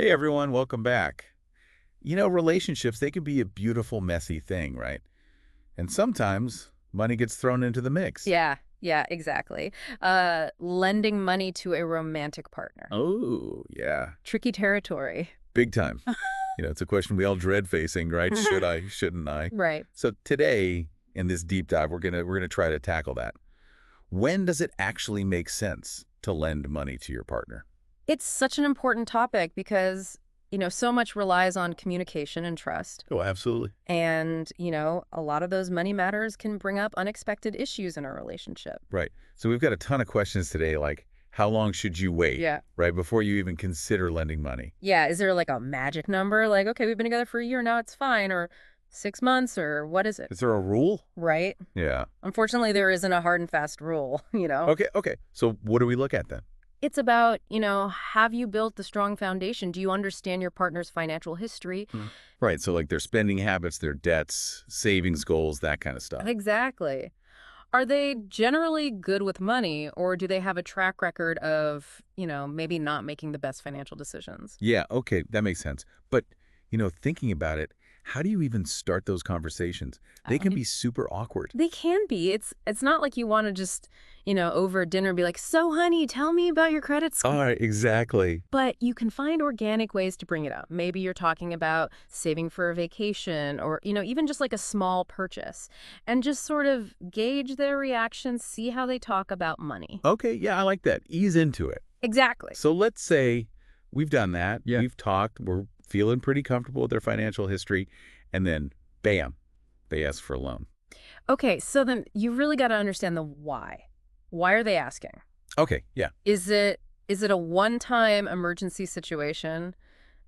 Hey everyone, welcome back. Relationships, they can be a beautiful, messy thing, right? And sometimes money gets thrown into the mix. Yeah, exactly. Lending money to a romantic partner. Oh, yeah. Tricky territory. Big time. It's a question we all dread facing, right? Should I, shouldn't I? Right. So today, in this deep dive, we're gonna try to tackle that. When does it actually make sense to lend money to your partner? It's such an important topic because, so much relies on communication and trust. Oh, absolutely. And, a lot of those money matters can bring up unexpected issues in a relationship. Right. So we've got a ton of questions today, like how long should you wait, Yeah. right, before you even consider lending money? Yeah. Is there like a magic number? Like, okay, we've been together for a year now, it's fine. Or 6 months, or what is it? Is there a rule? Right. Yeah. Unfortunately, there isn't a hard and fast rule, Okay. So what do we look at then? It's about, have you built the strong foundation? Do you understand your partner's financial history? Right. So like their spending habits, their debts, savings goals, that kind of stuff. Exactly. Are they generally good with money, or do they have a track record of, maybe not making the best financial decisions? Yeah. Okay. That makes sense. But, thinking about it, how do you even start those conversations? They can be super awkward. They can be. It's not like you want to just, over dinner be like, "So, honey, tell me about your credit score." All right. Exactly. But you can find organic ways to bring it up. Maybe you're talking about saving for a vacation or, even just like a small purchase and just sort of gauge their reaction, see how they talk about money. Okay. Yeah. I like that. Ease into it. Exactly. So let's say we've done that. Yeah. We've talked. We're feeling pretty comfortable with their financial history. And then, bam, they ask for a loan. Okay, so then you really got to understand the why. Why are they asking? Okay. Yeah. Is it a one-time emergency situation?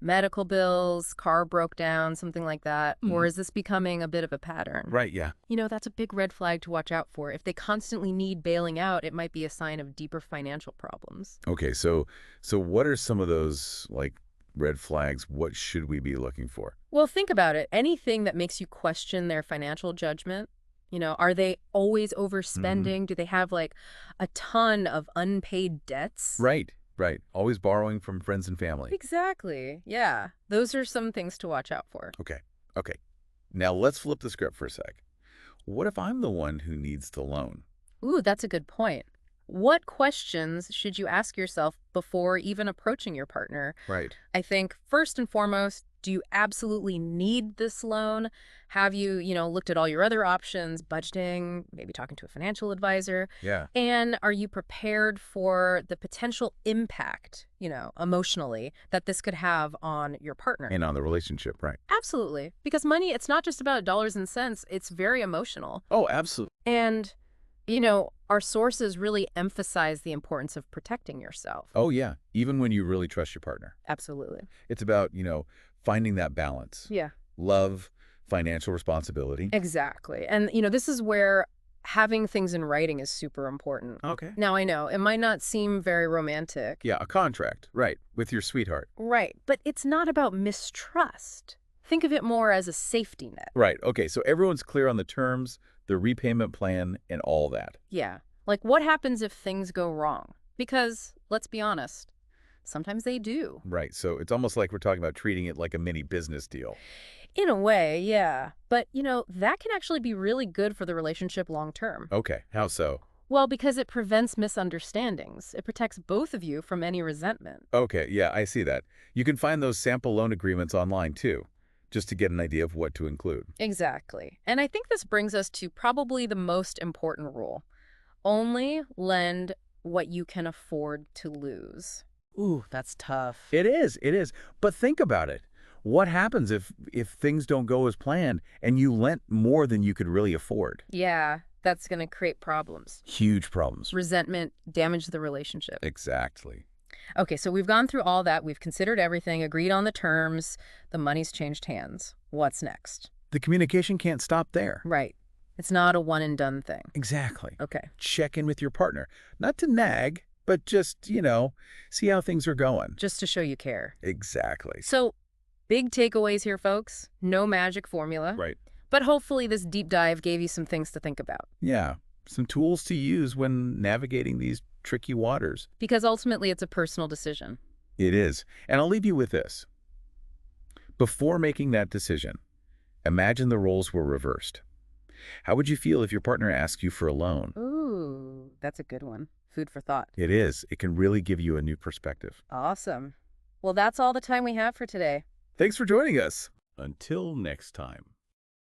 Medical bills, car broke down, something like that? Or is this becoming a bit of a pattern? Right. Yeah. That's a big red flag to watch out for. If they constantly need bailing out, it might be a sign of deeper financial problems. Okay, so what are some of those like red flags? What should we be looking for? Well, think about it. Anything that makes you question their financial judgment, are they always Hmm. overspending? Do they have like a ton of unpaid debts? Right. Always borrowing from friends and family. Exactly. Yeah. Those are some things to watch out for. Okay. Okay. Now let's flip the script for a sec. What if I'm the one who needs the loan? Ooh, that's a good point. What questions should you ask yourself before even approaching your partner? Right. I think first and foremost, do you absolutely need this loan? Have you, looked at all your other options, budgeting, maybe talking to a financial advisor? Yeah. And are you prepared for the potential impact, emotionally that this could have on your partner? And on the relationship, right? Absolutely. Because money, it's not just about dollars and cents, it's very emotional. Oh, absolutely. And, our sources really emphasize the importance of protecting yourself. Oh, yeah. Even when you really trust your partner. Absolutely. It's about, finding that balance. Yeah. Love, financial responsibility. Exactly. And, this is where having things in writing is super important. Okay. Now, I know it might not seem very romantic. Yeah, a contract, right, with your sweetheart. Right. But it's not about mistrust. Think of it more as a safety net. Right. Okay. So everyone's clear on the terms, the repayment plan, and all that. Yeah. Like, what happens if things go wrong? Because, let's be honest, sometimes they do. Right. So it's almost like we're talking about treating it like a mini business deal. In a way, yeah. But, that can actually be really good for the relationship long term. Okay. How so? Well, because it prevents misunderstandings. It protects both of you from any resentment. Okay. Yeah, I see that. You can find those sample loan agreements online too, just to get an idea of what to include. Exactly. And I think this brings us to probably the most important rule. Only lend what you can afford to lose. Ooh, that's tough. It is. It is. But think about it. What happens if things don't go as planned and you lent more than you could really afford? Yeah, that's going to create problems. Huge problems. Resentment, damage the relationship. Exactly. Okay, so we've gone through all that. We've considered everything, agreed on the terms. The money's changed hands. What's next? The communication can't stop there. Right. It's not a one and done thing. Exactly. Okay. Check in with your partner. Not to nag, but just, see how things are going. Just to show you care. Exactly. So, big takeaways here, folks. No magic formula. Right. But hopefully this deep dive gave you some things to think about. Yeah. Some tools to use when navigating these tricky waters. Because ultimately it's a personal decision. It is. And I'll leave you with this. Before making that decision, imagine the roles were reversed. How would you feel if your partner asked you for a loan? Ooh, that's a good one. Food for thought. It is. It can really give you a new perspective. Awesome. Well, that's all the time we have for today. Thanks for joining us. Until next time.